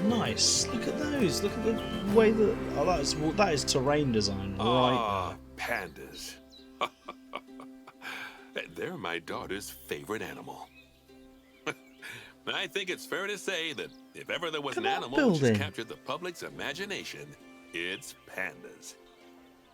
Nice. Look at those. Look at the way that... Oh, that is terrain design right Pandas. They're my daughter's favorite animal. I think it's fair to say that if ever there was an animal which has captured the public's imagination, it's pandas.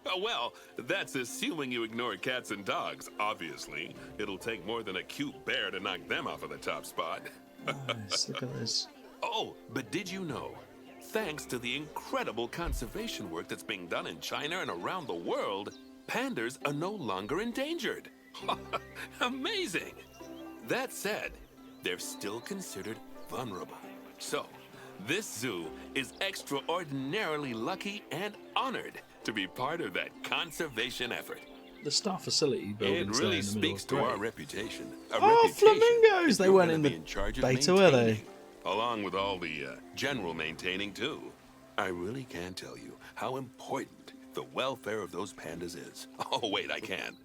Oh, well, that's assuming you ignore cats and dogs, obviously. It'll take more than a cute bear to knock them off of the top spot. Nice, look at this. Oh, but did you know, thanks to the incredible conservation work that's being done in China and around the world, pandas are no longer endangered. Amazing! That said, they're still considered vulnerable. So, this zoo is extraordinarily lucky and honored to be part of that conservation effort. The staff facility building. It really speaks to our reputation. Flamingos! They weren't in the beta, were they? Along with all the general maintaining, too. I really can't tell you how important the welfare of those pandas is. Oh, wait, I can.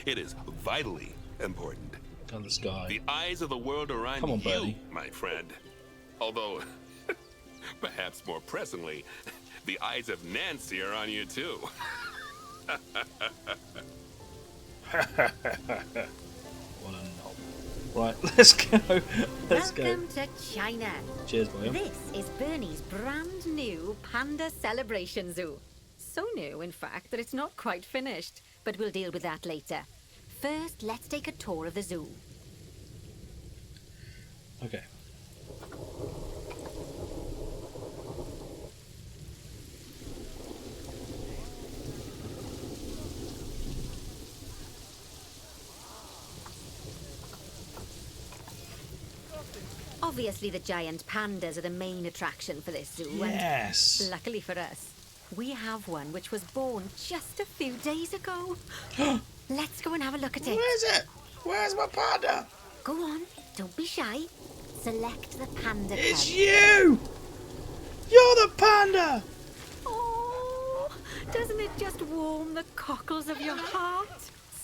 It is vitally important. On the sky. The eyes of the world are on you, my friend. Although, perhaps more pressingly, the eyes of Nancy are on you, too. What a knob. Right, let's go. Welcome to China. Cheers, boy. This is Bernie's brand new Panda Celebration Zoo. So new, in fact, that it's not quite finished. But we'll deal with that later. First, let's take a tour of the zoo. Okay. Obviously, the giant pandas are the main attraction for this zoo. Yes. And luckily for us, we have one which was born just a few days ago. Let's go and have a look at it. Where's it? Where's my panda? Go on, don't be shy. Select the panda cub. It's you! You're the panda! Oh, doesn't it just warm the cockles of your heart?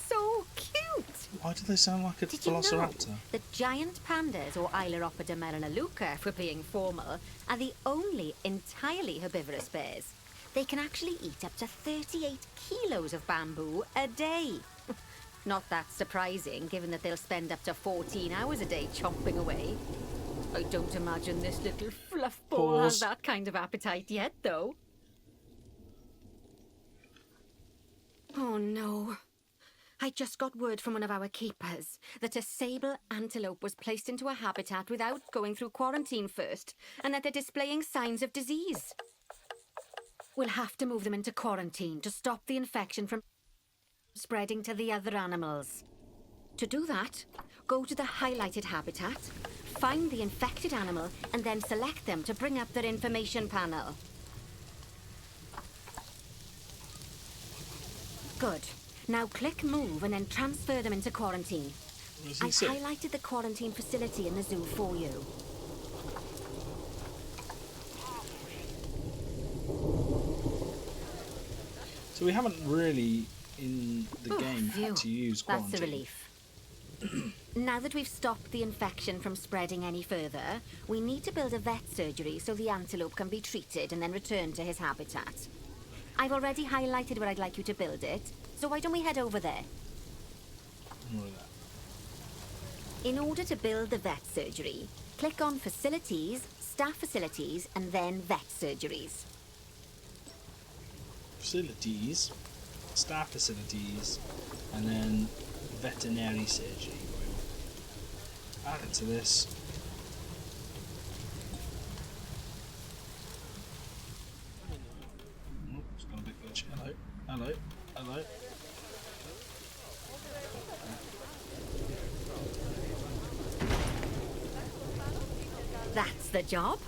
So cute! Why do they sound like a velociraptor? You know that giant pandas, or Ailuropoda melanaluca if we're being formal, are the only entirely herbivorous bears. They can actually eat up to 38 kilos of bamboo a day. Not that surprising, given that they'll spend up to 14 hours a day chomping away. I don't imagine this little fluff ball has that kind of appetite yet, though. Oh no. I just got word from one of our keepers that a sable antelope was placed into a habitat without going through quarantine first, and that they're displaying signs of disease. We'll have to move them into quarantine to stop the infection from spreading to the other animals. To do that, go to the highlighted habitat, find the infected animal, and then select them to bring up their information panel. Good. Now click move and then transfer them into quarantine. I've highlighted the quarantine facility in the zoo for you. So we haven't really, in the game, had to use quarantine. That's a relief. Now that we've stopped the infection from spreading any further, we need to build a vet surgery so the antelope can be treated and then returned to his habitat. I've already highlighted where I'd like you to build it, so why don't we head over there? In order to build the vet surgery, click on Facilities, Staff Facilities, and then Vet Surgeries. Facilities, staff facilities, and then veterinary surgery. Add it to this. Oh, it's got a bit glitch. Hello, hello, hello. That's the job.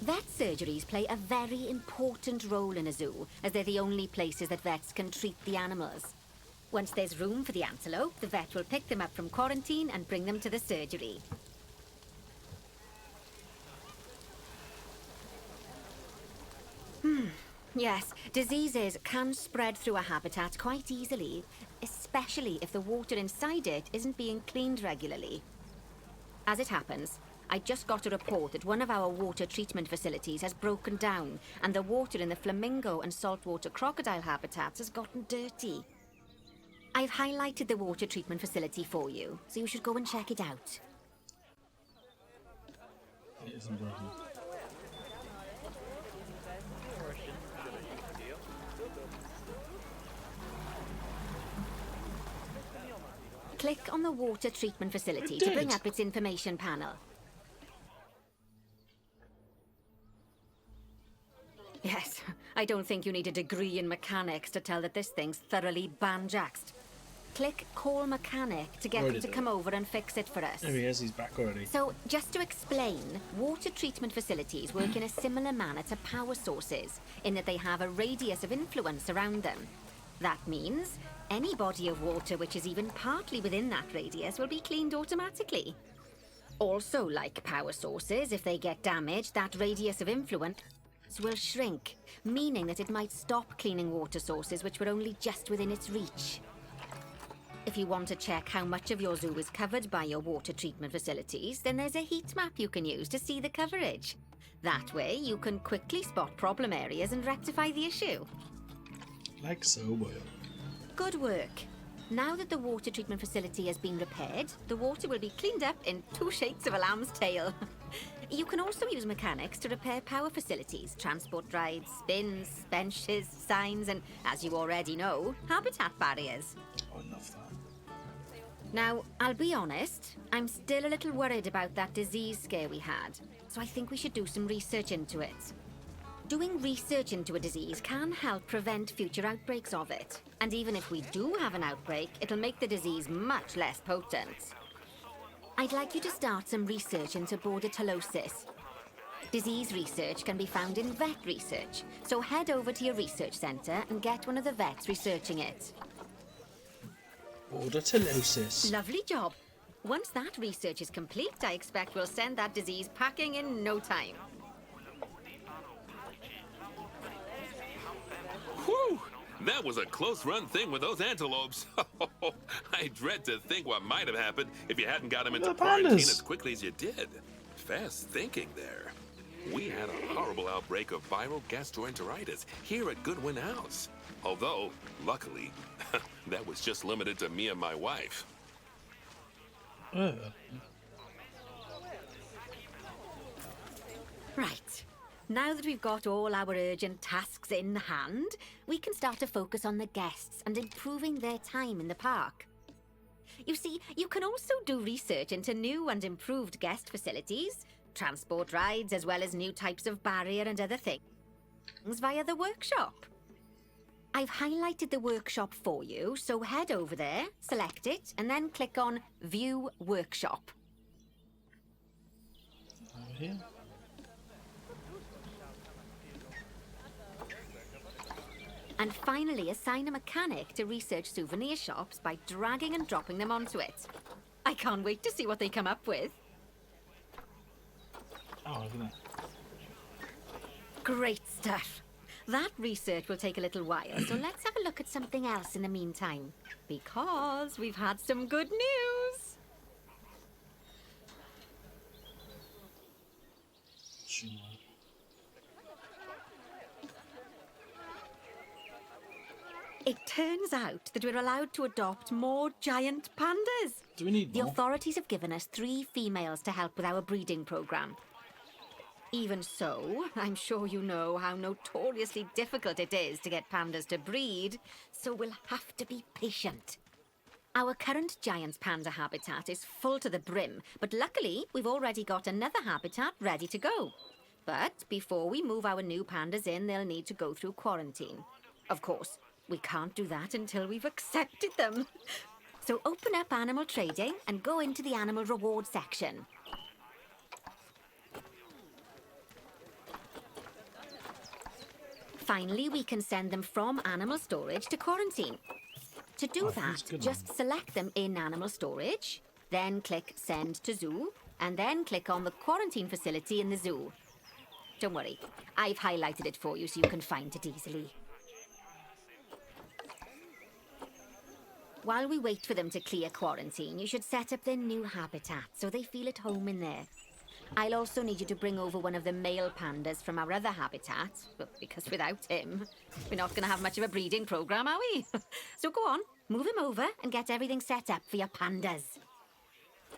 Vet surgeries play a very important role in a zoo, as they're the only places that vets can treat the animals. Once there's room for the antelope, the vet will pick them up from quarantine and bring them to the surgery. Yes, diseases can spread through a habitat quite easily, especially if the water inside it isn't being cleaned regularly. As it happens, I just got a report that one of our water treatment facilities has broken down, and the water in the flamingo and saltwater crocodile habitats has gotten dirty. I've highlighted the water treatment facility for you, so you should go and check it out. It isn't broken. Click on the water treatment facility It to bring did. up its information panel. Yes, I don't think you need a degree in mechanics to tell that this thing's thoroughly banjaxed. Click Call Mechanic to get Already them to did. come over and fix it for us. There he is, he's back already. So, just to explain, water treatment facilities work in a similar manner to power sources, in that they have a radius of influence around them. That means any body of water which is even partly within that radius will be cleaned automatically. Also, like power sources, if they get damaged, that radius of influence will shrink, meaning that it might stop cleaning water sources which were only just within its reach. If you want to check how much of your zoo is covered by your water treatment facilities, then there's a heat map you can use to see the coverage. That way, you can quickly spot problem areas and rectify the issue. Like so, boy. Good work. Now that the water treatment facility has been repaired, the water will be cleaned up in 2 shakes of a lamb's tail. You can also use mechanics to repair power facilities, transport rides, bins, benches, signs, and, as you already know, habitat barriers. Oh, I love that. Now, I'll be honest, I'm still a little worried about that disease scare we had, so I think we should do some research into it. Doing research into a disease can help prevent future outbreaks of it. And even if we do have an outbreak, it'll make the disease much less potent. I'd like you to start some research into bordetellosis. Disease research can be found in vet research, so head over to your research centre and get one of the vets researching it. Bordetellosis. Lovely job. Once that research is complete, I expect we'll send that disease packing in no time. Whew! That was a close-run thing with those antelopes. I dread to think what might have happened if you hadn't got them into The quarantine pandas. as quickly as you did. Fast thinking there. We had a horrible outbreak of viral gastroenteritis here at Goodwin House. Although, luckily, that was just limited to me and my wife. Right. Now that we've got all our urgent tasks in hand, we can start to focus on the guests and improving their time in the park. You see, you can also do research into new and improved guest facilities, transport rides, as well as new types of barrier and other things via the workshop. I've highlighted the workshop for you, so head over there, select it, and then click on View Workshop. Over here. And finally, assign a mechanic to research souvenir shops by dragging and dropping them onto it. I can't wait to see what they come up with. Oh, look at that. Great stuff. That research will take a little while, so let's have a look at something else in the meantime. Because we've had some good news. Sure. It turns out that we're allowed to adopt more giant pandas. Do we need The more? authorities have given us 3 females to help with our breeding program. Even so, I'm sure you know how notoriously difficult it is to get pandas to breed, so we'll have to be patient. Our current giant panda habitat is full to the brim, but luckily we've already got another habitat ready to go. But before we move our new pandas in, they'll need to go through quarantine. Of course, we can't do that until we've accepted them. So open up animal trading and go into the animal reward section. Finally, we can send them from animal storage to quarantine. To do that's that, good just select them in animal storage, then click Send to Zoo, and then click on the quarantine facility in the zoo. Don't worry, I've highlighted it for you so you can find it easily. While we wait for them to clear quarantine, you should set up their new habitat so they feel at home in there. I'll also need you to bring over one of the male pandas from our other habitat, well, because without him, we're not going to have much of a breeding program, are we? So go on, move him over and get everything set up for your pandas.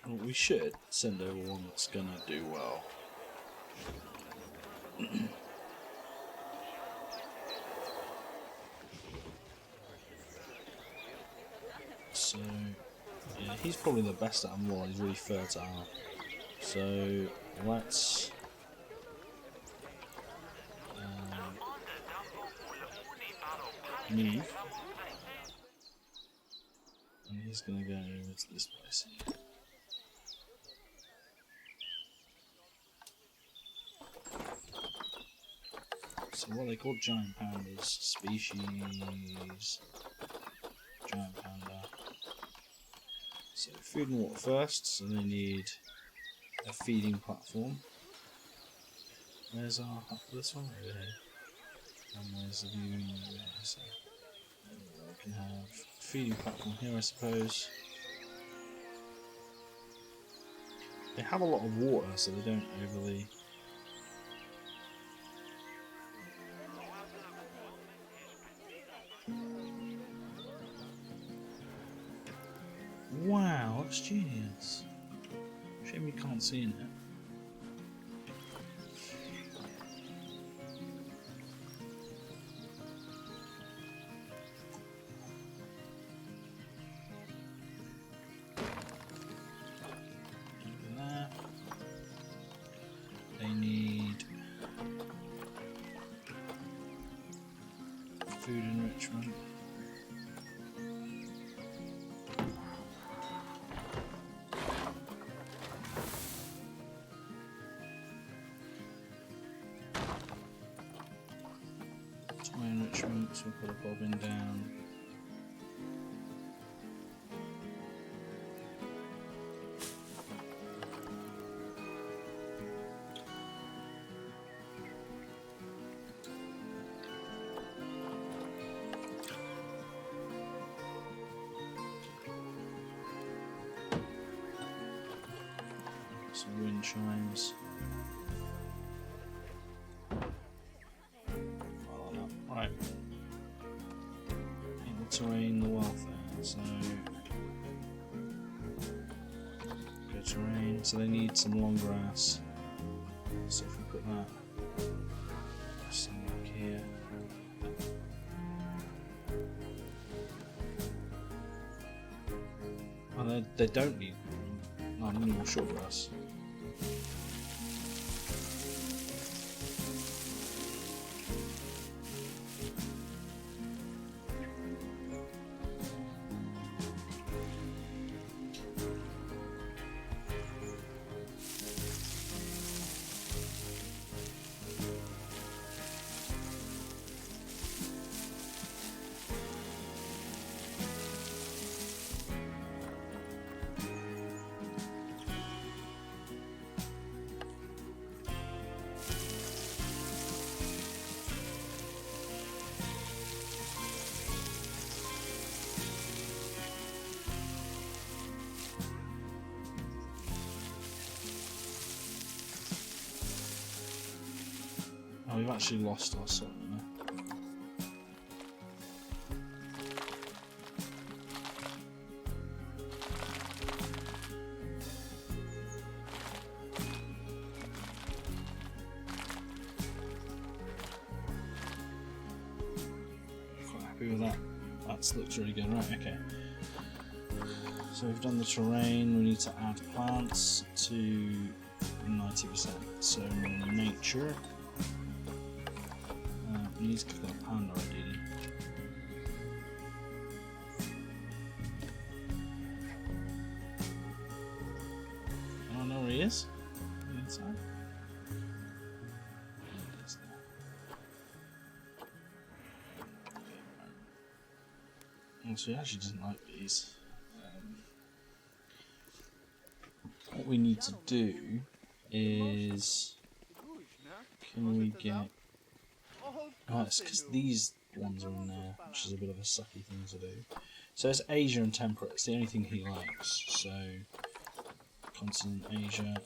Well, we should send over one that's going to do well. So, yeah, he's probably the best at them all. He's really fertile. So, let's move. And he's going to go over to this place here. So what are they called? Giant pandas. Species. Giant panda. So food and water first. So they need a feeding platform. Where's our this one over here? And where's the viewing over here? So we can have a feeding platform here, I suppose. They have a lot of water, so they don't overly. Wow, that's genius. Shame you can't see in it. Over there. They need food enrichment. Enrichment, so we'll put a bobbin down. Some wind chimes. Right. In the terrain, the welfare. So go terrain. So they need some long grass. So if we put that something like here. Oh, they don't need any more short grass. Oh, we've actually lost our salt there. Quite happy with that. That looks really good. Right, okay. So we've done the terrain. We need to add plants to 90%. So nature. We need to give that panda ideally. Oh, no, where he is? On the inside? There he is there. So he actually doesn't like these. What we need to do is, can we get? Oh, it's because these ones are in there, which is a bit of a sucky thing to do. So it's Asia and temperate. It's the only thing he likes. So continent Asia.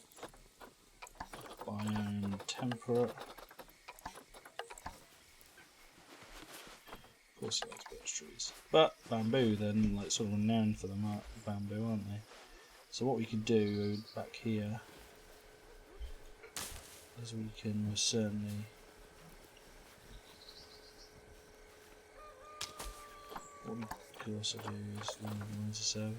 Biome temperate. Of course he likes birch trees. But bamboo, then, like, sort of renowned for the bamboo, aren't they? So what we can do back here is we can certainly... What we could also do is lines of service.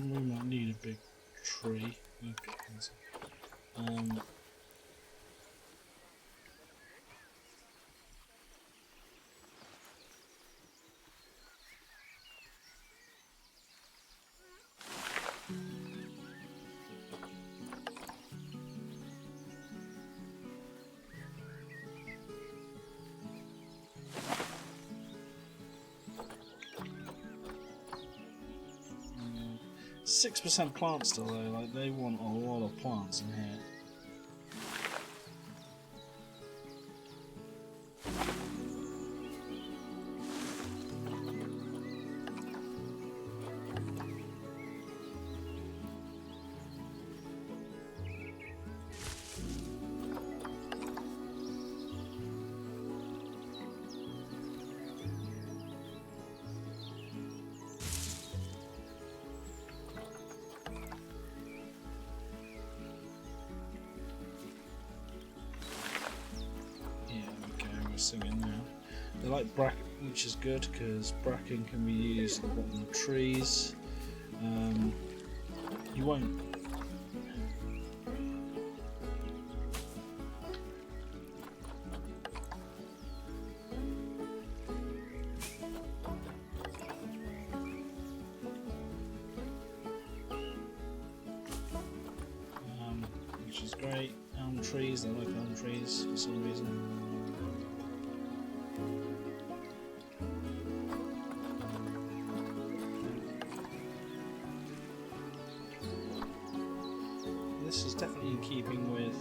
We might need a big tree. Okay, that's it. 6% plants still though, like they want a lot of plants in here. Singing now. They like bracken, which is good because bracken can be used at the bottom of trees. You won't. Which is great. Elm trees, they like elm trees for some reason. This is definitely in keeping with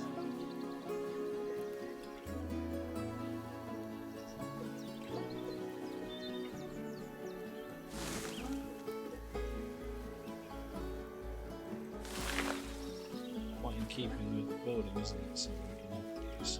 quite in keeping with the building, isn't it? So we can use.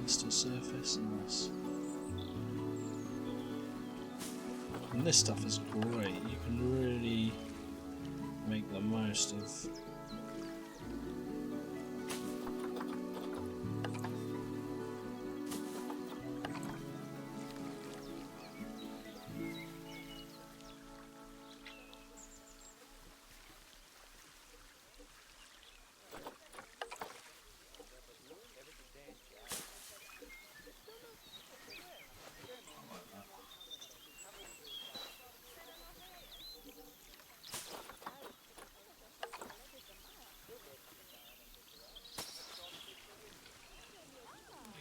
Still surface and this. And this stuff is great. You can really make the most of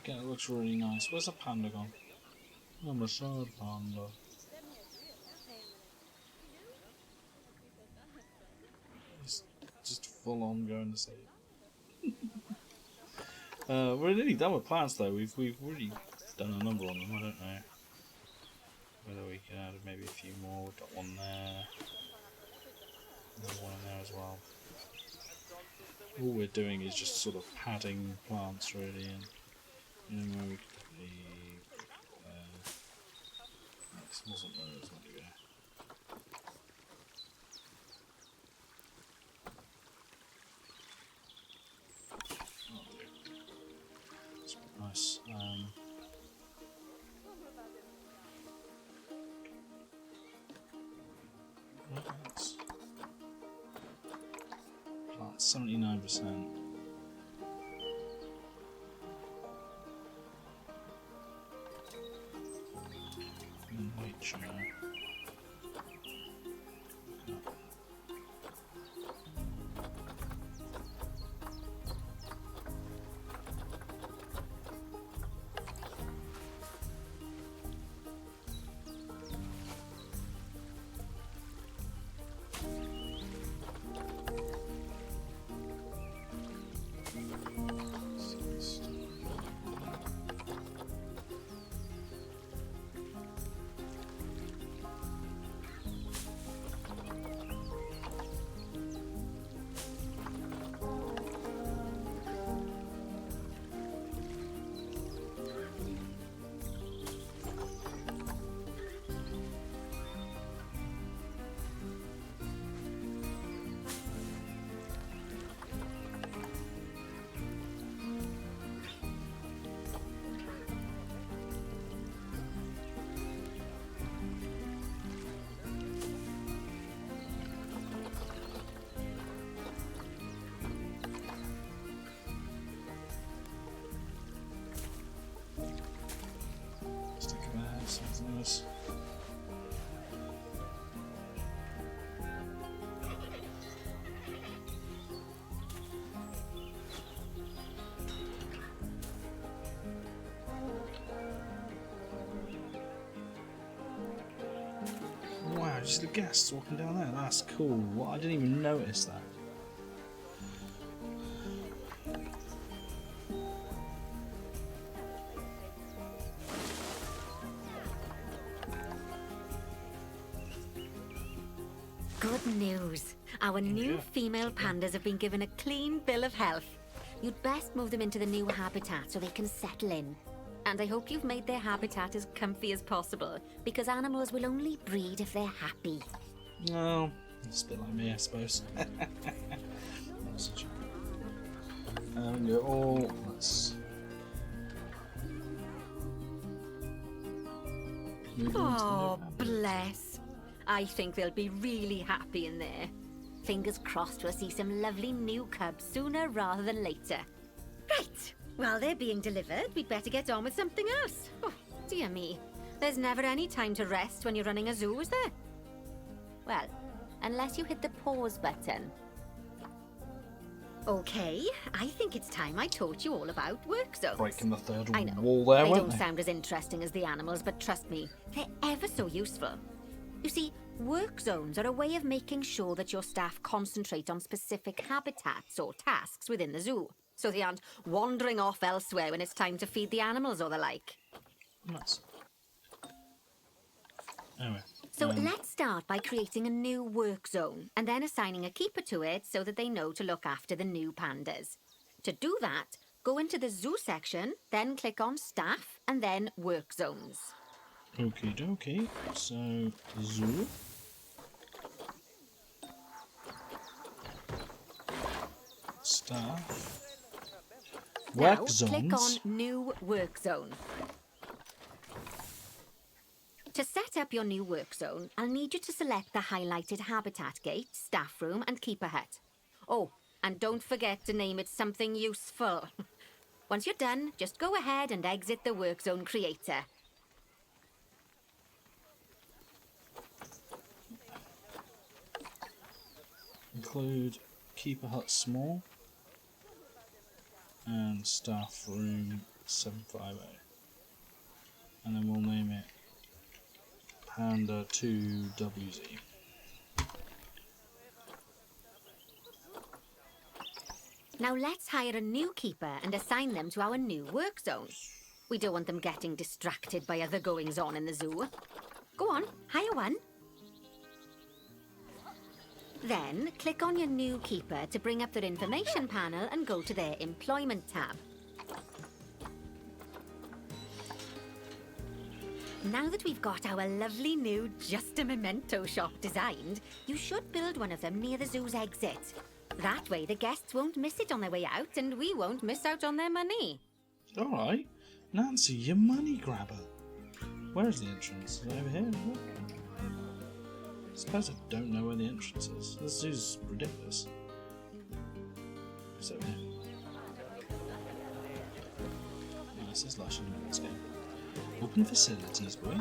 Again, it looks really nice. Where's the panda gone? I'm a sad panda. He's just full on going to sleep. We're nearly done with plants though. We've really done a number on them. I don't know whether we can add maybe a few more. We've got one there. Another one in there as well. All we're doing is just sort of padding plants really, and you know where we could put the this wasn't where it was meant to go. Oh dear. It's quite nice. Plants 79%. Nature. Stick it there, something else. Wow, just the guests walking down there. That's cool. What? I didn't even notice that. Good news. Our new female pandas have been given a clean bill of health. You'd best move them into the new habitat so they can settle in. And I hope you've made their habitat as comfy as possible, because animals will only breed if they're happy. No, it's a bit like me, I suppose. And you're all. Let's move on to the Oh, new habitat. bless. I think they'll be really happy in there. Fingers crossed we'll see some lovely new cubs sooner rather than later. Right, while they're being delivered, we'd better get on with something else. Oh, dear me. There's never any time to rest when you're running a zoo, is there? Well, unless you hit the pause button. Okay, I think it's time I taught you all about work zones. Breaking the third I know, wall there, they weren't don't they? sound as interesting as the animals, but trust me, they're ever so useful. You see, work zones are a way of making sure that your staff concentrate on specific habitats or tasks within the zoo, so they aren't wandering off elsewhere when it's time to feed the animals or the like. Nice. Anyway. So let's start by creating a new work zone, and then assigning a keeper to it so that they know to look after the new pandas. To do that, go into the zoo section, then click on staff, and then work zones. Okie dokie. So, zoo. Staff. Work Now, zones. click on New Work Zone. To set up your new work zone, I'll need you to select the highlighted habitat gate, staff room, and keeper hut. Oh, and don't forget to name it something useful. Once you're done, just go ahead and exit the work zone creator. Include keeper hut small and staff room 750. And then we'll name it Panda 2WZ. Now let's hire a new keeper and assign them to our new work zone. We don't want them getting distracted by other goings-on in the zoo. Go on, hire one. Then, click on your new keeper to bring up their information panel and go to their employment tab. Now that we've got our lovely new Just a Memento shop designed, you should build one of them near the zoo's exit. That way the guests won't miss it on their way out and we won't miss out on their money. Alright. Nancy, you money grabber. Where's the entrance? Is it over here? I suppose I don't know where the entrance is. This zoo's ridiculous. It's over here. Oh, this is lush and let's go. Open facilities, boy.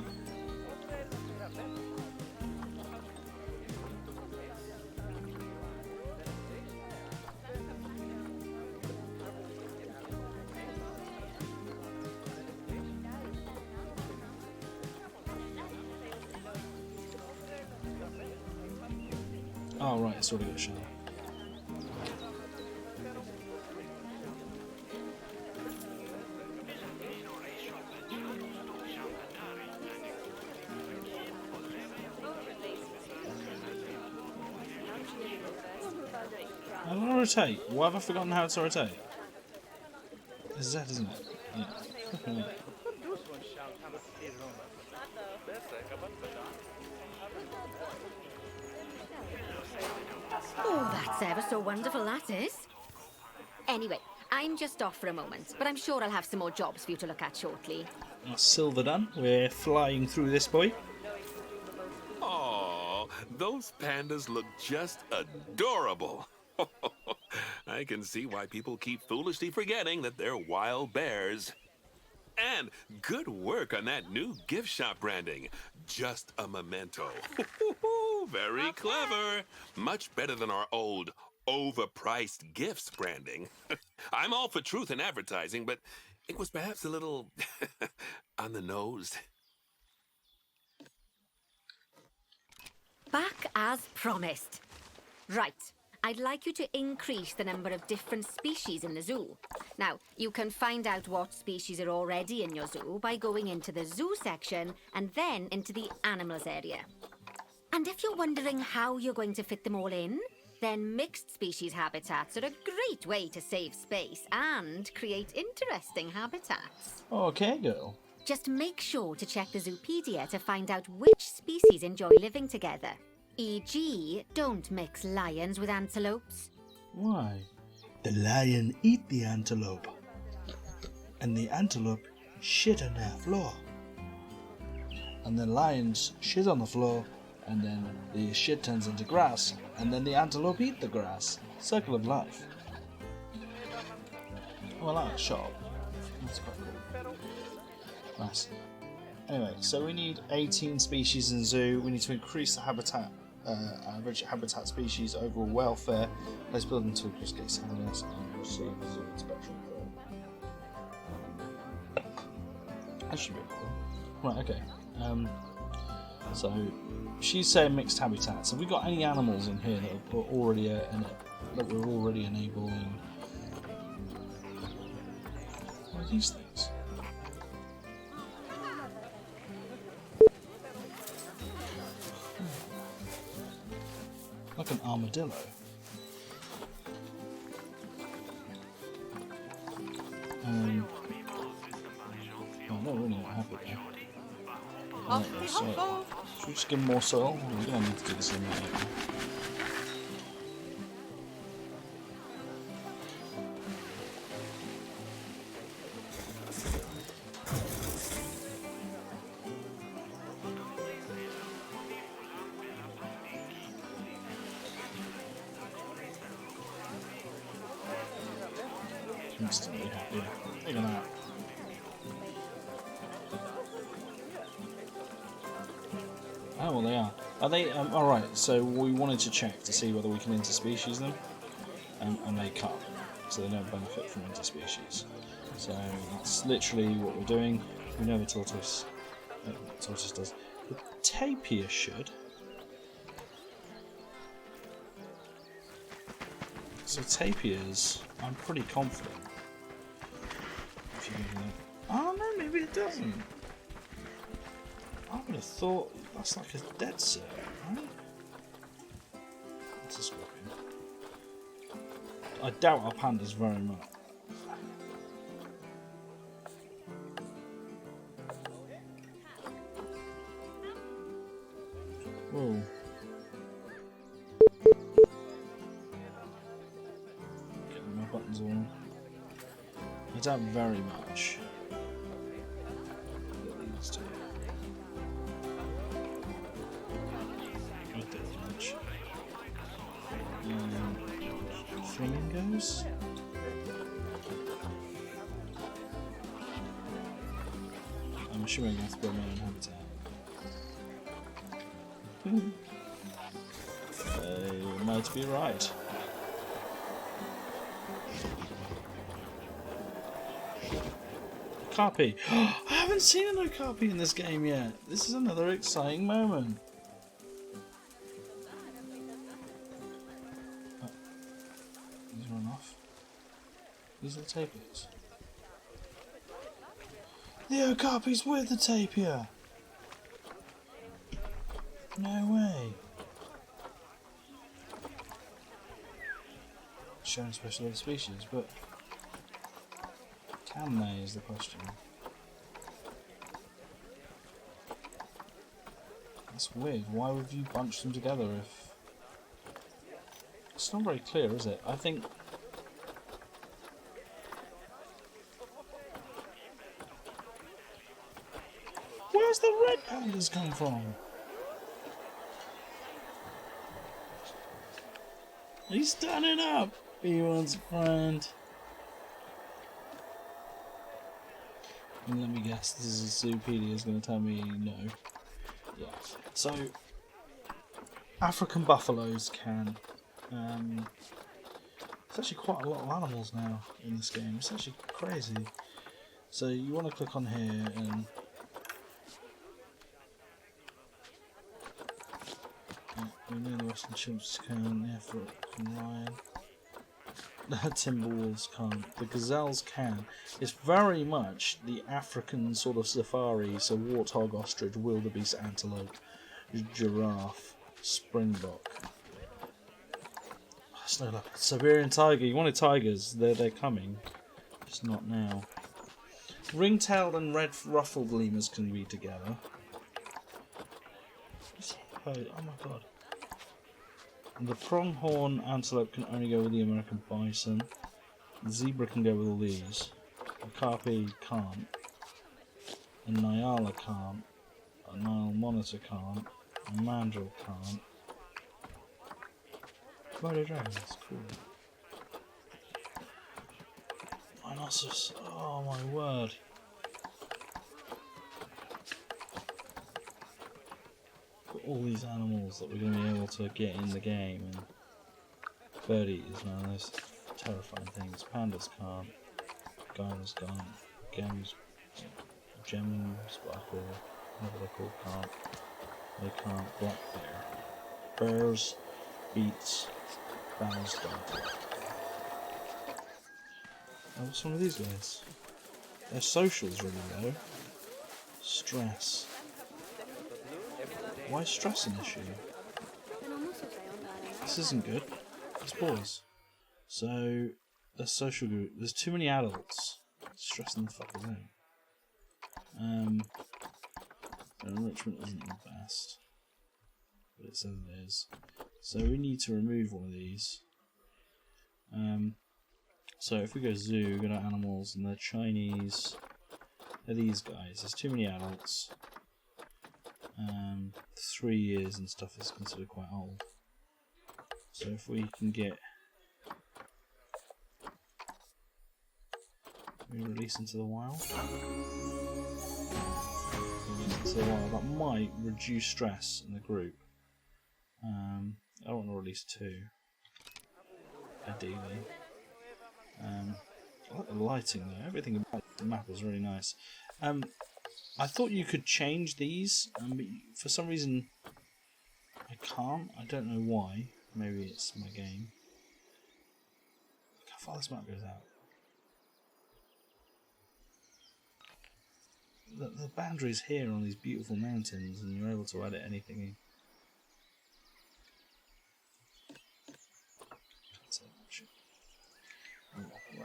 Oh right, it's already got a shower. How do I rotate? Why have I forgotten how to rotate? It's Z, isn't it? Yeah. Okay. Oh, that's ever so wonderful, that is. Anyway, I'm just off for a moment, but I'm sure I'll have some more jobs for you to look at shortly. That's silver done. We're flying through this, boy. Oh, those pandas look just adorable. I can see why people keep foolishly forgetting that they're wild bears. And good work on that new gift shop branding. Just a memento. Very clever. Much better than our old overpriced gifts branding. I'm all for truth in advertising, but it was perhaps a little on the nose. Back as promised. Right. I'd like you to increase the number of different species in the zoo. Now, you can find out what species are already in your zoo by going into the zoo section and then into the animals area. And if you're wondering how you're going to fit them all in, then mixed species habitats are a great way to save space and create interesting habitats. Okay, girl. Just make sure to check the Zoopedia to find out which species enjoy living together. E.g., don't mix lions with antelopes. Why? The lion eat the antelope. And the antelope shit on their floor. And the lions shit on the floor, and then the shit turns into grass, and then the antelope eat the grass. Circle of life. Oh, I like a shop. That's quite cool. Nice. Anyway, so we need 18 species in the zoo. We need to increase the habitat, average habitat species, overall welfare. Let's build into increase case handlers and receive zoo inspection. That should be cool. Right, okay. So she's saying mixed habitats. Have we got any animals in here that are already that we're already enabling? What are these things? Like an armadillo. I'm not really happy there. Soil. Should we just give him more soil? We don't need to do this in that area. Instantly happy. Look at that. Oh, well, they are. Are they? Alright, so we wanted to check to see whether we can interspecies them, and they can't, so they don't benefit from interspecies. So that's literally what we're doing. We know the tortoise does. The tapir should. So tapirs, I'm pretty confident. If you go there. Oh no, maybe it doesn't. I would have thought that's like a dead cert, right? That's a scorpion. I doubt our pandas very much. Whoa. Getting my buttons on. I doubt very much. These two. I doubt much. Flamingos? I'm assuming I'm going to have to build my own habitat. They might be right. Carpi! I haven't seen an Okapi in this game yet. This is another exciting moment. Oh. These are enough. These are the tapirs. The Okapi's with the tapir! No way. Showing special ed species, but can they is the question. That's weird. Why would you bunch them together if... It's not very clear, is it? I think... Where's the red pandas come from? He's standing up! He wants a friend. And let me guess, this is Zoopedia is going to tell me no. Yeah. So, African buffaloes can. It's actually quite a lot of animals now in this game. It's actually crazy. So you want to click on here and we know the western chimps can, the African lion. The timberwolves can't. The gazelles can. It's very much the African sort of safari, so warthog, ostrich, wildebeest, antelope, giraffe, springbok. Snow leopard, Siberian tiger. You wanted tigers. They're coming. Just not now. Ring-tailed and red ruffled lemurs can be together. Oh my god. The pronghorn antelope can only go with the American bison. The zebra can go with all these. The carpi can't. The Nyala can't. A Nile monitor can't. A mandrill can't. Komodo dragons, cool. Rhinoceros, oh my word. All these animals that we're going to be able to get in the game, and bird eaters, man, those terrifying things. Pandas can't, guys can't, gems, whatever they're called, can't, they can't, black bear, bears, beets, bears don't. Oh, what's one of these guys? Their social's really low. Stress. Why is stress an issue? This isn't good. Let's pause. So, the social group. There's too many adults. Stressing the fuckers out. Enrichment isn't the best. But it says it is. So we need to remove one of these. So if we go zoo, go to animals, and they're Chinese. They're these guys. There's too many adults. 3 years and stuff is considered quite old. So if we can get release into the wild, that might reduce stress in the group. I don't want to release 2, ideally. I like the lighting there. Everything about the map is really nice. I thought you could change these, but for some reason I can't. I don't know why. Maybe it's my game. Look how far this map goes out. The boundaries here on these beautiful mountains, and you're able to edit anything in.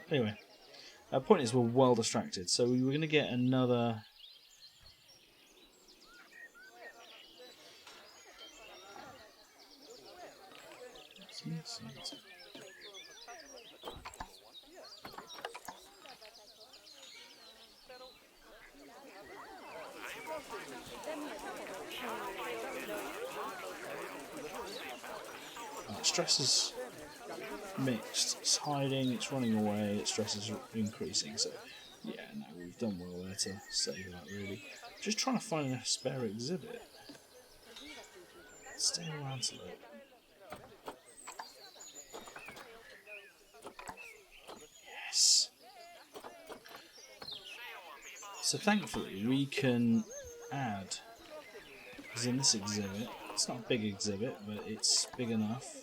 Anyway, the point is we're well distracted, so we were going to get another. Stress is mixed. It's hiding, it's running away, its stress is increasing. So, yeah, no, we've done well there to save that, really. Just trying to find a spare exhibit. Stay around to it. Yes. So, thankfully, we can add, as in this exhibit, it's not a big exhibit, but it's big enough.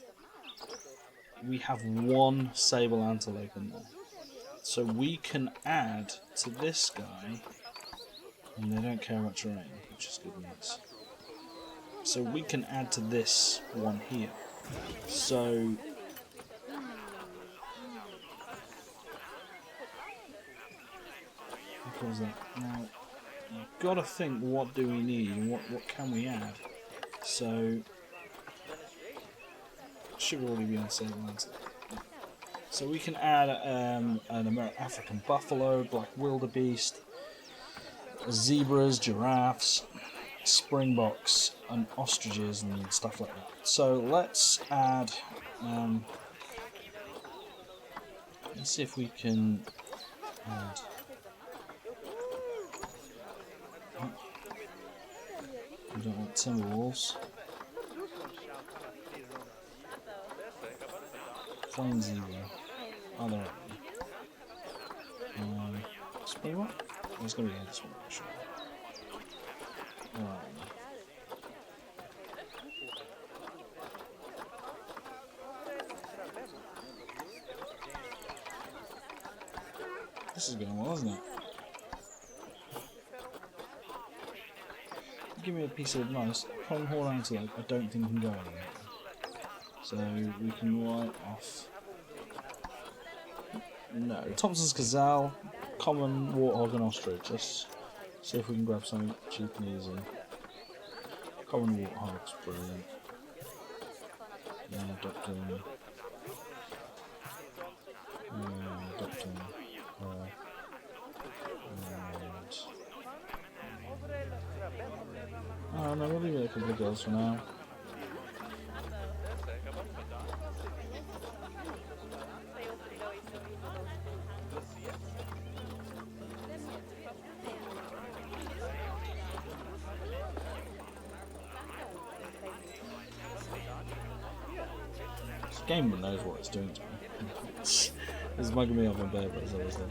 We have one sable antelope in there. So we can add to this guy, and they don't care about terrain, which is good news. So we can add to this one here. So because that now you've got to think, what do we need and what can we add? So should already be on sable antelope. So we can add an African buffalo, black wildebeest, zebras, giraffes, springboks, and ostriches and stuff like that. So let's add. Let's see if we can add. We don't want timber wolves. Plain zebra. Oh, there are. Springbok? Oh, it's going to be this one, actually. This is going well, isn't it? Give me a piece of advice. Pronghorn antelope, I don't think can go anywhere. So we can write off. No, Thompson's gazelle, common warthog, and ostrich. Let's see if we can grab something cheap and easy. Common warthog's brilliant. Yeah, Doctor. Doctor. Oh no, we'll leave it a couple of girls for now. This game knows what it's doing to me. It's mugging me off my bed, as I was there.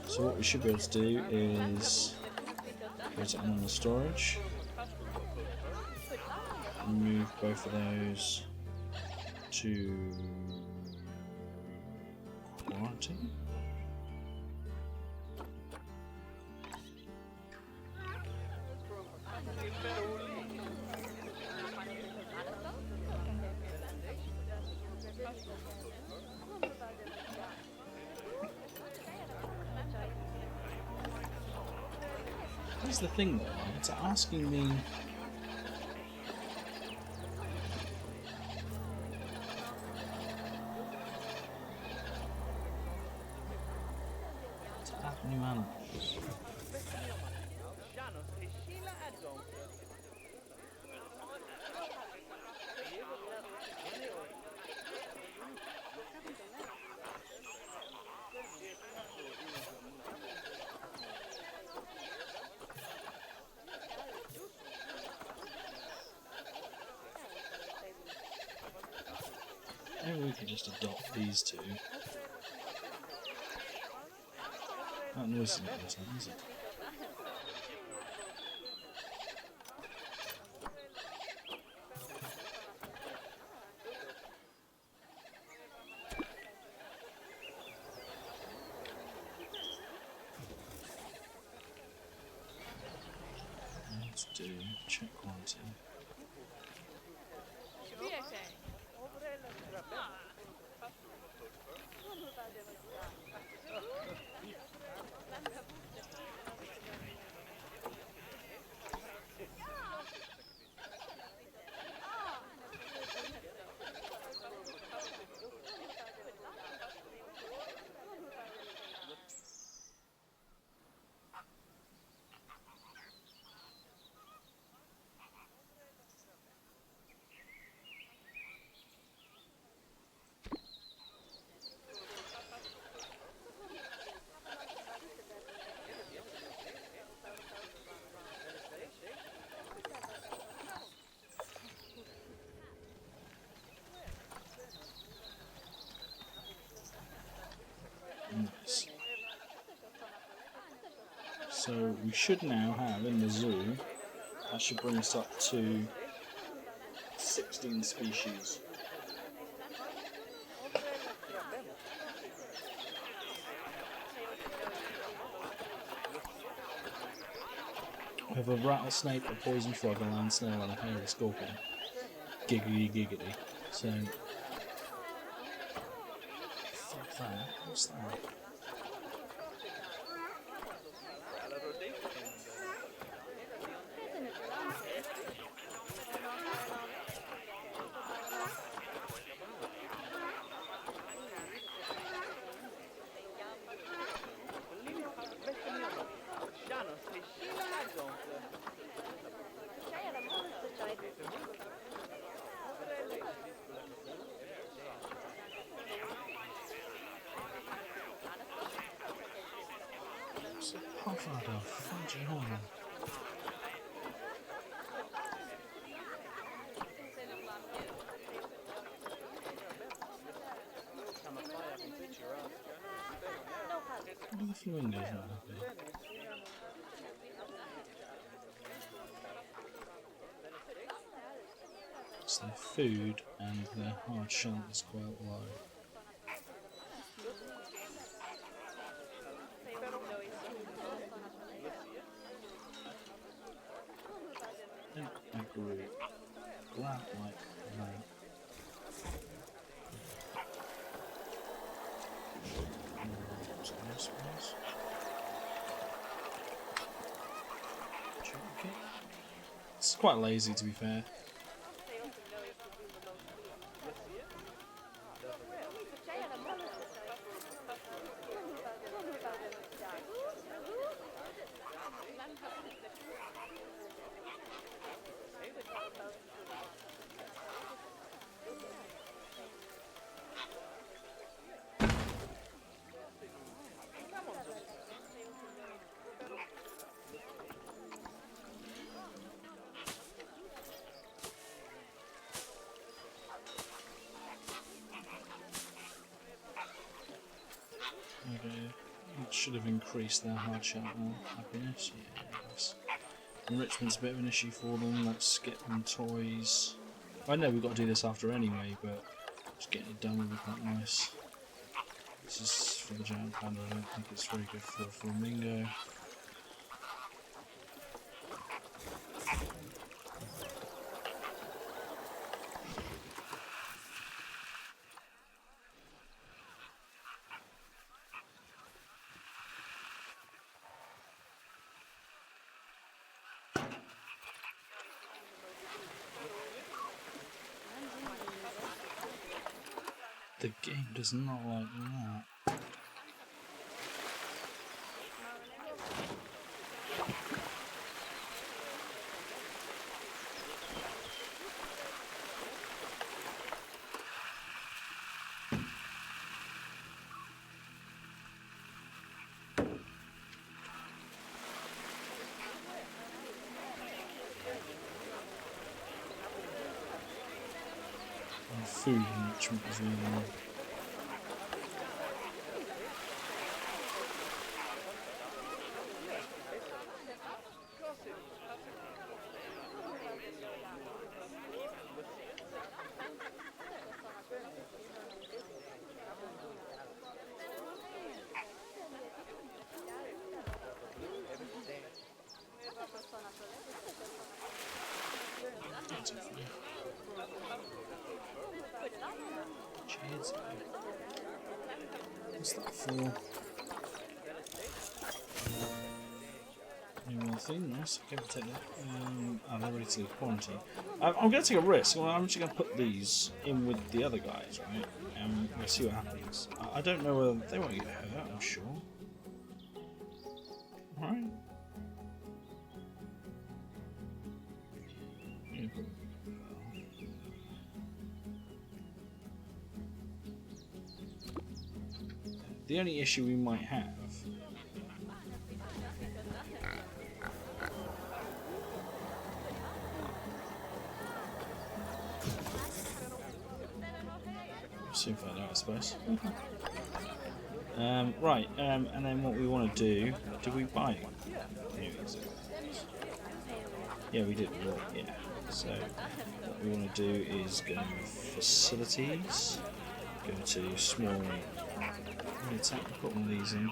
So what we should be able to do is go to animal storage, move both of those to quarantine. Here's the thing though, it's asking me to add new animals. Maybe we could just adopt these two. That noise isn't good, is it? Let's do check quality. Nice. So we should now have in the zoo, that should bring us up to 16 species. We have a rattlesnake, a poison frog, a land snail, and a hairy scorpion. Giggity giggity. So, fuck that. What's that? It's a puffer, the fudgy horn. What are the flamingos not happy? It's their food and their hard shell is quite low. I agree. Glad like that. It's quite lazy, to be fair. Okay, it should have increased their hard shell happiness. Yes. Enrichment's a bit of an issue for them. Let's get them toys. I know we've got to do this after anyway, but just getting it done would be quite nice. This is for the giant panda. I don't think it's very good for the flamingo. The game does not like that. food enrichment as well. Cheers. What's that for? Any more thing? Nice. Okay, we'll take that. They're ready to quarantine. I'm going to take a risk. Well, I'm just going to put these in with the other guys, right? We'll see what happens. I don't know whether they won't get hurt, I'm sure. Alright. The only issue we might have soon find out, I suppose. Right, and then what we want to do, did we buy one? Yeah, we did. Yeah. So what we want to do is go facilities, go to small. Attack, put one of these in.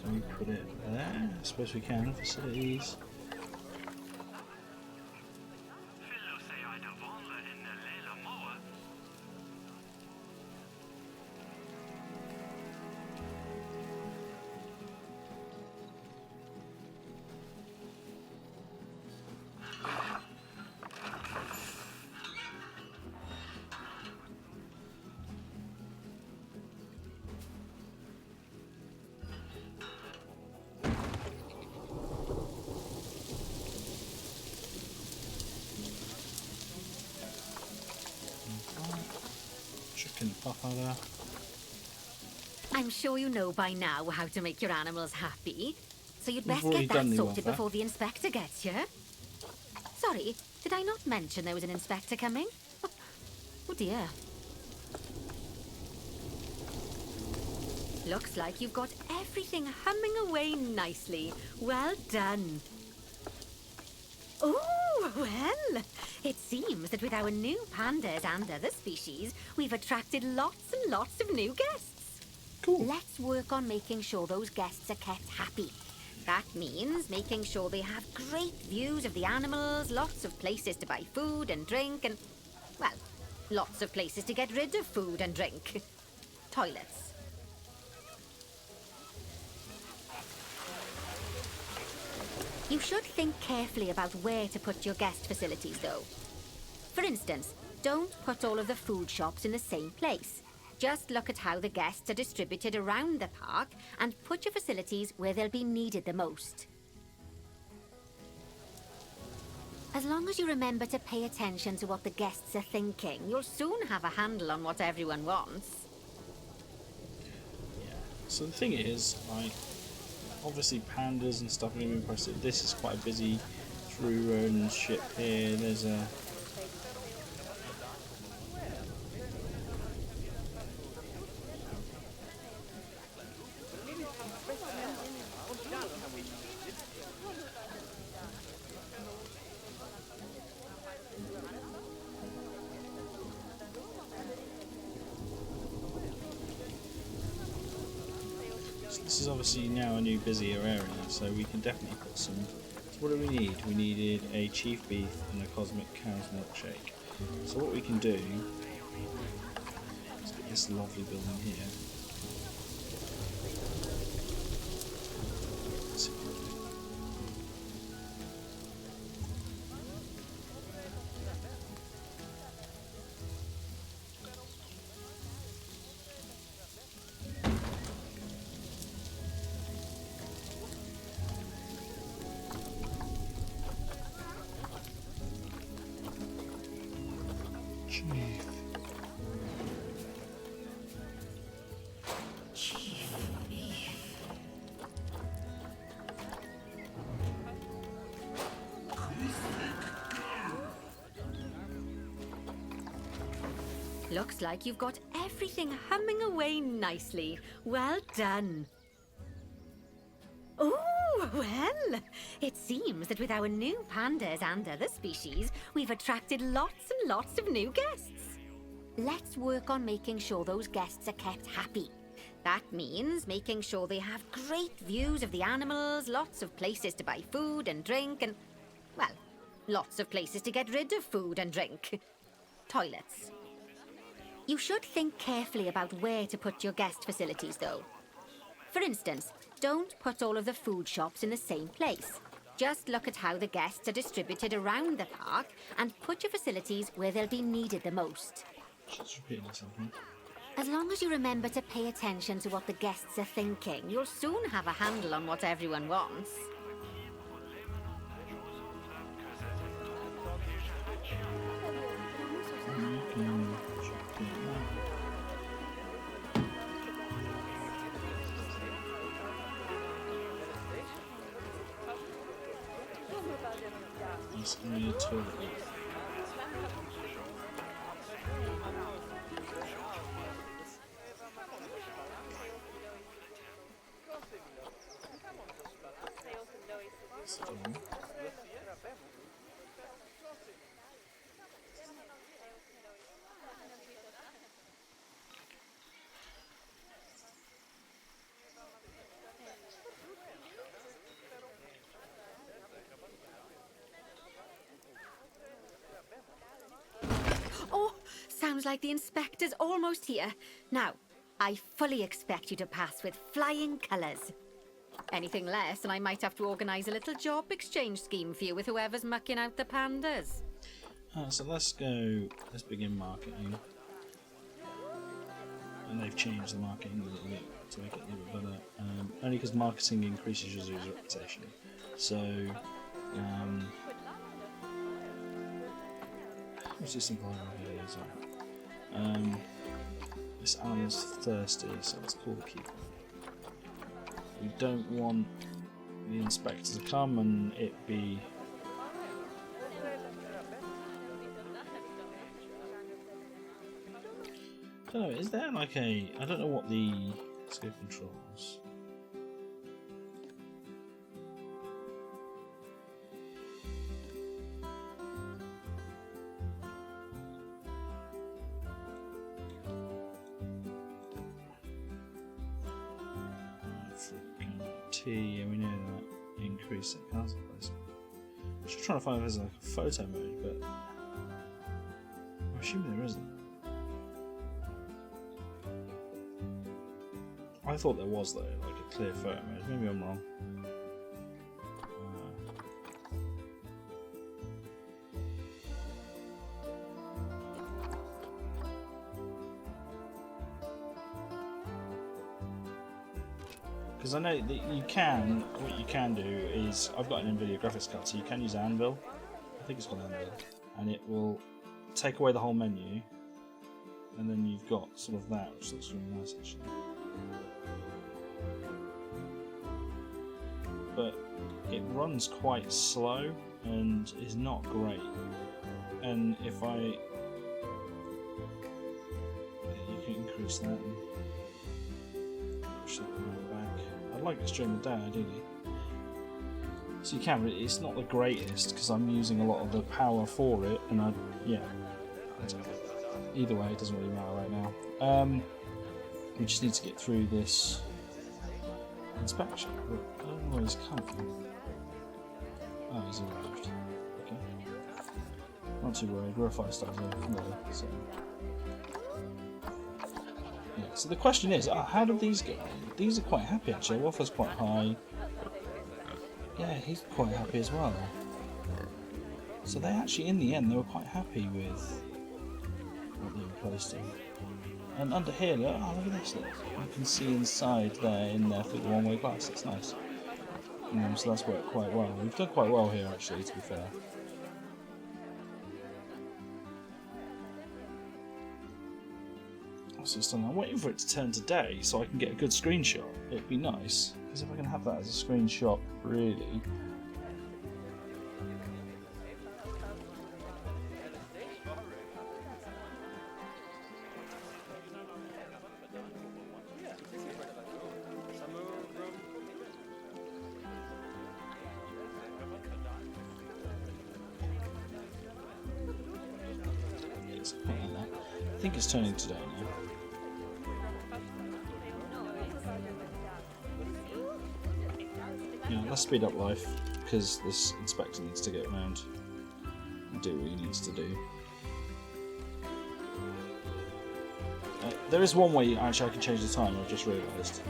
Can we put it there? I suppose we can. Facilities. Chicken papa. I'm sure you know by now how to make your animals happy. So you'd We've best already get done that the sorted offer. before the inspector gets here. Sorry, did I not mention there was an inspector coming? Oh dear. Looks like you've got everything humming away nicely. Well done. Oh, well, it seems that with our new pandas and other species, we've attracted lots and lots of new guests. Cool. Let's work on making sure those guests are kept happy. That means making sure they have great views of the animals, lots of places to buy food and drink, and, well, lots of places to get rid of food and drink. Toilets. You should think carefully about where to put your guest facilities, though. For instance, don't put all of the food shops in the same place. Just look at how the guests are distributed around the park and put your facilities where they'll be needed the most. As long as you remember to pay attention to what the guests are thinking, you'll soon have a handle on what everyone wants. Yeah. So the thing is, like, obviously pandas and stuff are going to be impressive. This is quite a busy through road and ship here. There's a this is obviously now a new busier area, so we can definitely put some. So what do we need? We needed a chief beef and a cosmic cow's milkshake. So what we can do is get this lovely building here. Let's see what we do. Looks like you've got everything humming away nicely. Well done. Oh, well, it seems that with our new pandas and other species, we've attracted lots and lots of new guests. Let's work on making sure those guests are kept happy. That means making sure they have great views of the animals, lots of places to buy food and drink, and, well, lots of places to get rid of food and drink. Toilets. You should think carefully about where to put your guest facilities, though. For instance, don't put all of the food shops in the same place. Just look at how the guests are distributed around the park and put your facilities where they'll be needed the most. Just repeating something. As long as you remember to pay attention to what the guests are thinking, you'll soon have a handle on what everyone wants. It's only a toilet. Oh, sounds like the inspector's almost here. Now, I fully expect you to pass with flying colours. Anything less, and I might have to organise a little job exchange scheme for you with whoever's mucking out the pandas. So let's begin marketing. And they've changed the marketing a little bit to make it a little bit better. Only because marketing increases your zoo's reputation. So, what's this thing called over here? This animal's thirsty, so let's call the keeper. We don't want the inspector to come and it be... I don't know, is there like a... I don't know what the scope controls. Yeah, we know that. Increase in castle placement. I'm just trying to find if there's like a photo mode, but I'm assuming there isn't. I thought there was though, like a clear photo mode. Maybe I'm wrong. Because I know that you can, what you can do is, I've got an NVIDIA graphics card, so you can use Anvil, I think it's called Anvil, and it will take away the whole menu, and then you've got sort of that, which looks really nice actually. But it runs quite slow, and is not great, and if you can increase that and push that right back. I'd like this during the day, ideally. So you can, but it's not the greatest because I'm using a lot of the power for it, and either way, it doesn't really matter right now. We just need to get through this inspection. I don't know where he's come from. Oh, he's arrived. Okay. Not too worried. We're a 5-star here, really, so. Yeah, so the question is, how did these go? These are quite happy actually. Waffle's quite high. Yeah, he's quite happy as well. So they actually, in the end, they were quite happy with what they were posting. And under here, look at this. Look. You can see inside there, in there through the one-way glass. That's nice. So that's worked quite well. We've done quite well here, actually, to be fair. I'm waiting for it to turn to day so I can get a good screenshot. It'd be nice, because if I can have that as a screenshot, really. I think it's turning today now. Yeah, let's speed up life, because this inspector needs to get around and do what he needs to do. There is one way actually I can change the time, I've just realised.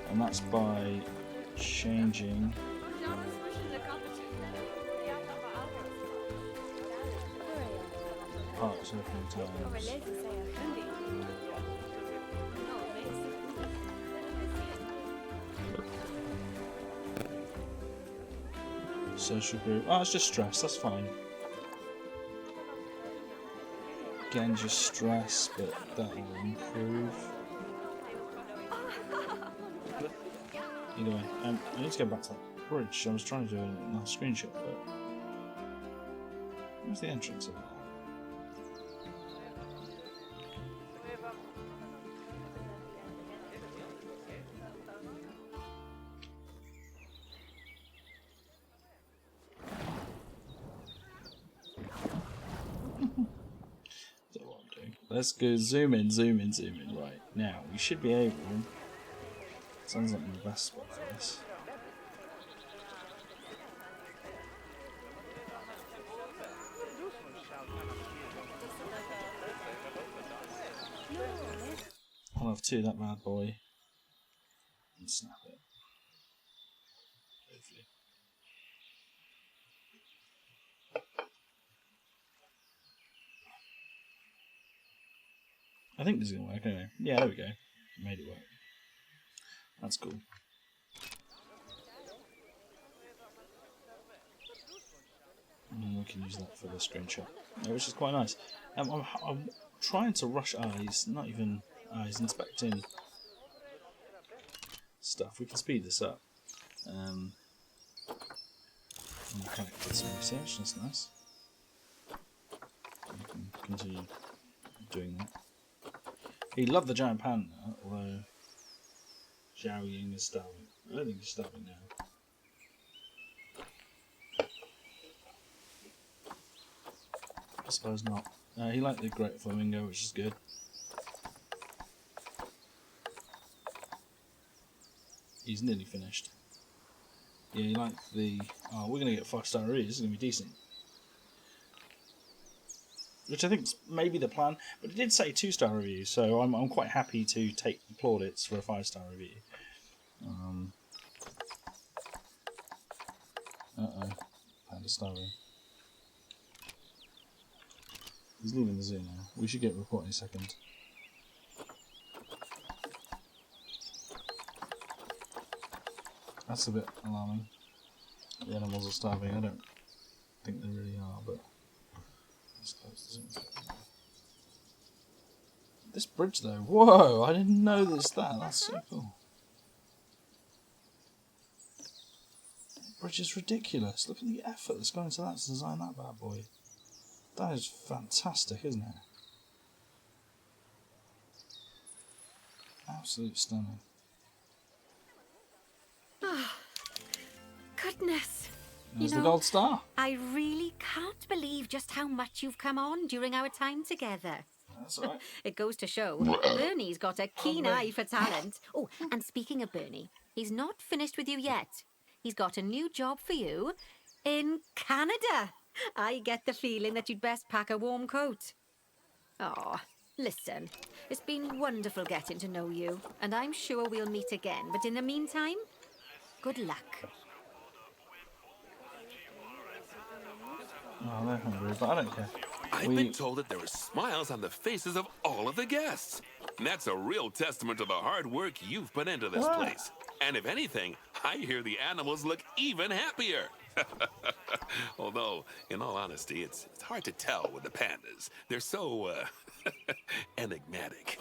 And that's by changing... parts opening times. Social group. Oh, it's just stress, that's fine. Again, just stress, but that will improve. Either way, I need to go back to that bridge. I was trying to do a nice screenshot, but where's the entrance of it? Let's go zoom in. Right, now we should be able... Sounds like the best spot for this. I'll have two, that bad boy. And snap it. Hopefully. I think this is going to work anyway. Yeah, there we go. Made it work. That's cool. And we can use that for the screenshot, which is quite nice. I'm trying to rush eyes, not even eyes, inspecting stuff. We can speed this up. And connected some research, that's nice. We can continue doing that. He loved the giant panda, although Zhao Ying is starving. I don't think he's starving now. I suppose not. He liked the great flamingo, which is good. He's nearly finished. Yeah, he liked the... Oh, we're going to get 5-star reviews. This is going to be decent. Which I think is maybe the plan, but it did say 2-star review, so I'm quite happy to take the plaudits for a 5-star review. Panda starving. He's leaving the zoo now. We should get a report in a second. That's a bit alarming. The animals are starving. I don't think they really are, but let's close the zoo. This bridge though, whoa! I didn't know there's that. That's so cool. The bridge is ridiculous. Look at the effort that's gone into that to design that bad boy. That is fantastic, isn't it? Absolutely stunning. Oh, goodness. There's the gold star. I really can't believe just how much you've come on during our time together. That's all right. It goes to show Bernie's got a keen eye for talent. Oh, and speaking of Bernie, he's not finished with you yet. He's got a new job for you in Canada. I get the feeling that you'd best pack a warm coat. Oh, listen, it's been wonderful getting to know you, and I'm sure we'll meet again. But in the meantime, good luck. Oh, they're hungry, but I don't care. I've been told that there are smiles on the faces of all of the guests. And that's a real testament to the hard work you've put into this place. And if anything, I hear the animals look even happier. Although, in all honesty, it's hard to tell with the pandas. They're so, enigmatic.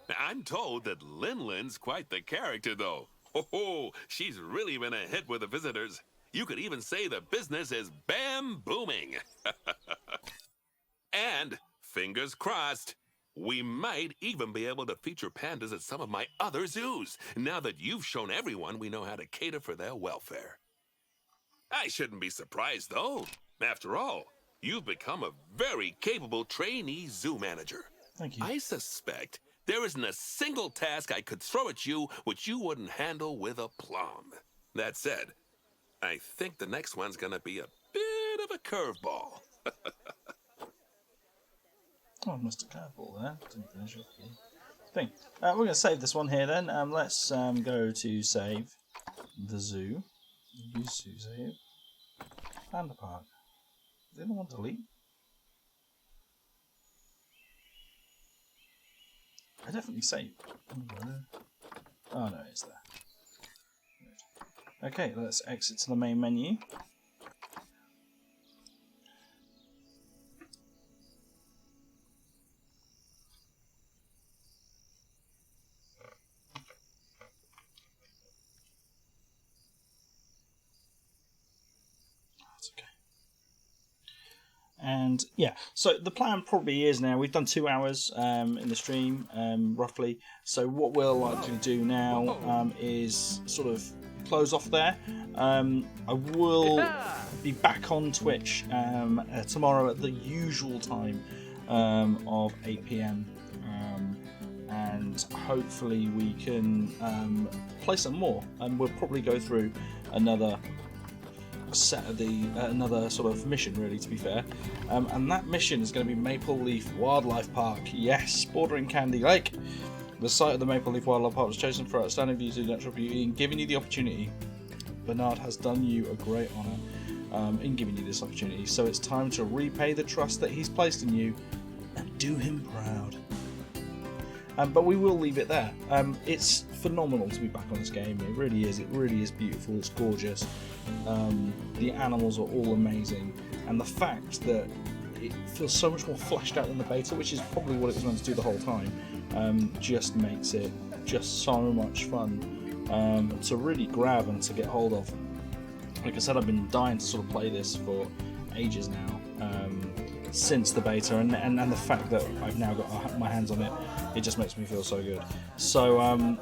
Now, I'm told that Lin-Lin's quite the character, though. Oh, she's really been a hit with the visitors. You could even say the business is bam-booming. And, fingers crossed, we might even be able to feature pandas at some of my other zoos, now that you've shown everyone we know how to cater for their welfare. I shouldn't be surprised, though. After all, you've become a very capable trainee zoo manager. Thank you. I suspect there isn't a single task I could throw at you which you wouldn't handle with aplomb. That said, I think the next one's gonna be a bit of a curveball. Oh, I missed a curveball there. Didn't finish off the thing. We're going to save this one here then. Let's go to save the zoo. Use zoo save. Panda Park. Did anyone delete? I definitely saved. Oh no, it's there. Good. Okay, let's exit to the main menu. That's okay. And yeah, so the plan probably is now, we've done 2 hours in the stream, roughly. So what we'll likely do now is sort of close off there. I will be back on Twitch tomorrow at the usual time of 8 PM. And hopefully we can play some more, and we'll probably go through another set of another sort of mission, really, to be fair, and that mission is going to be Maple Leaf Wildlife Park. Yes, bordering Candy Lake. The site of the Maple Leaf Wildlife Park was chosen for outstanding views of natural beauty and giving you the opportunity. Bernard has done you a great honour in giving you this opportunity, so it's time to repay the trust that he's placed in you and do him proud. But we will leave it there. It's phenomenal to be back on this game. It really is. It really is beautiful. It's gorgeous. The animals are all amazing, and the fact that it feels so much more fleshed out than the beta, which is probably what it was meant to do the whole time, just makes it just so much fun to really grab and to get hold of. Like I said, I've been dying to sort of play this for ages now, since the beta, and the fact that I've now got my hands on it, it just makes me feel so good. So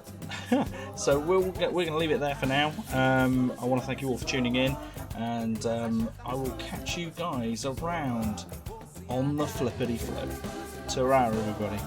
so we're going to leave it there for now. I want to thank you all for tuning in, and I will catch you guys around on the flippity flip. Ta-ra, everybody.